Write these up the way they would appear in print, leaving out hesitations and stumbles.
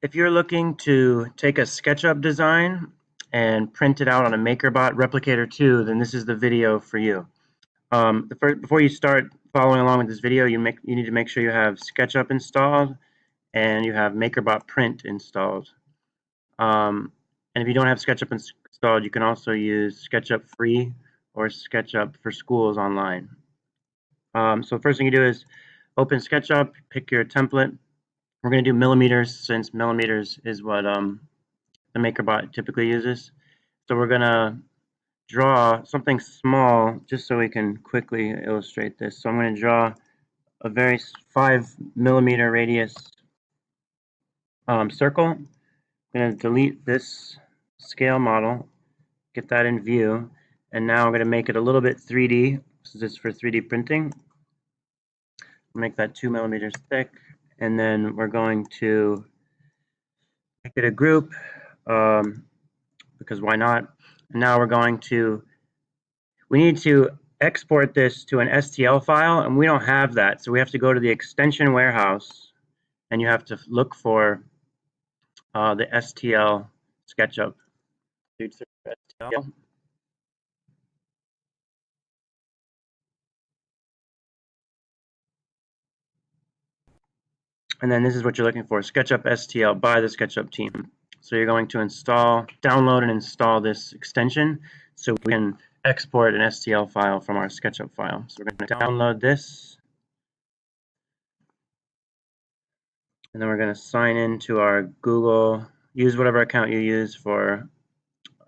If you're looking to take a SketchUp design and print it out on a MakerBot Replicator 2, then this is the video for you. Before you start following along with this video, you need to make sure you have SketchUp installed and you have MakerBot Print installed. And if you don't have SketchUp installed, you can also use SketchUp Free or SketchUp for Schools online. So the first thing you do is open SketchUp, pick your template. We're going to do millimeters since millimeters is what the MakerBot typically uses. So we're going to draw something small just so we can quickly illustrate this. So I'm going to draw a very 5mm radius circle. I'm going to delete this scale model, get that in view, and now I'm going to make it a little bit 3D. This is for 3D printing. Make that 2mm thick, and then we're going to make it a group because why not? And now we need to export this to an STL file, and we don't have that, so we have to go to the extension warehouse and you have to look for the STL Sketchup. STL. And then this is what you're looking for, SketchUp STL by the SketchUp team. So you're going to download and install this extension so we can export an STL file from our SketchUp file. So we're going to download this. And then we're going to sign into our Google, use whatever account you use for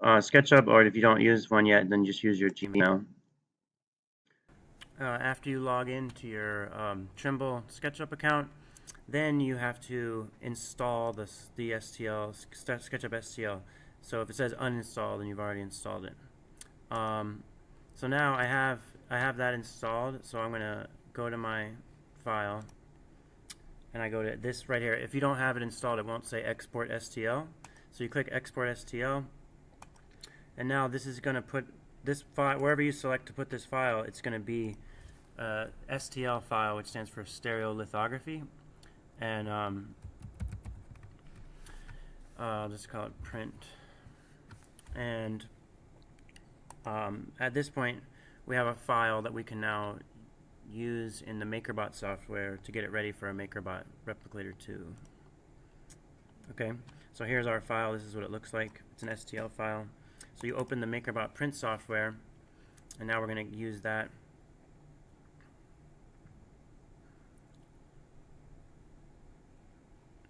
SketchUp, or if you don't use one yet, then just use your Gmail. After you log into your Trimble SketchUp account, then you have to install the STL, SketchUp STL. So if it says uninstall, then you've already installed it. So now I have that installed, so I'm going to go to my file, and I go to this right here. If you don't have it installed, it won't say export STL. So you click export STL, and now this is going to put this file, wherever you select to put this file, it's going to be STL file, which stands for stereolithography. And I'll just call it print. And at this point, we have a file that we can now use in the MakerBot software to get it ready for a MakerBot Replicator 2. Okay, so here's our file. This is what it looks like. It's an STL file. So you open the MakerBot print software, and now we're going to use that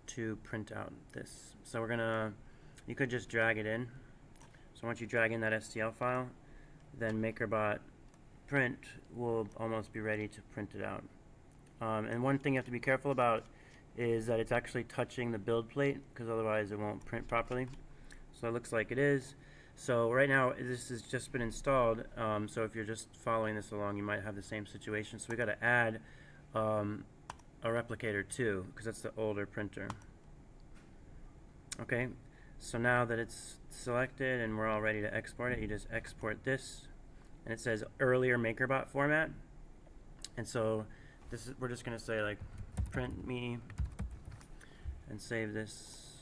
to print out this. So you could just drag it in. So once you drag in that STL file, then MakerBot print will almost be ready to print it out. And one thing you have to be careful about is that it's actually touching the build plate, because otherwise it won't print properly. So it looks like it is. So right now this has just been installed, so if you're just following this along, you might have the same situation. So we got to add a Replicator 2, because that's the older printer. Okay, so now that it's selected and we're all ready to export it, you just export this, and it says earlier MakerBot format. And so we're just going to say like print me and save this.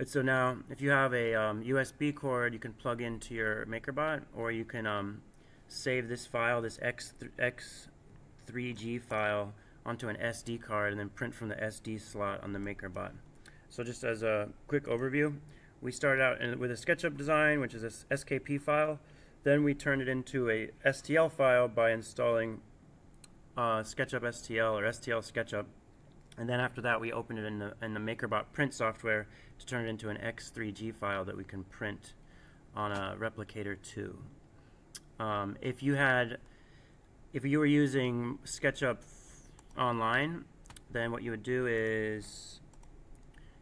And so now if you have a USB cord, you can plug into your MakerBot, or you can save this file, this X3G file, onto an SD card and then print from the SD slot on the MakerBot. So just as a quick overview, we started out with a SketchUp design, which is a SKP file. Then we turned it into a STL file by installing SketchUp STL or STL Sketchup. And then after that, we opened it in the MakerBot print software to turn it into an X3G file that we can print on a Replicator 2. If you were using SketchUp online, then what you would do is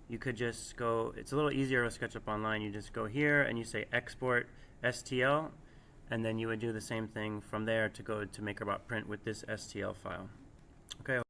you could just go, it's a little easier with SketchUp online, you just go here and you say export STL, and then you would do the same thing from there to go to MakerBot print with this STL file. Okay.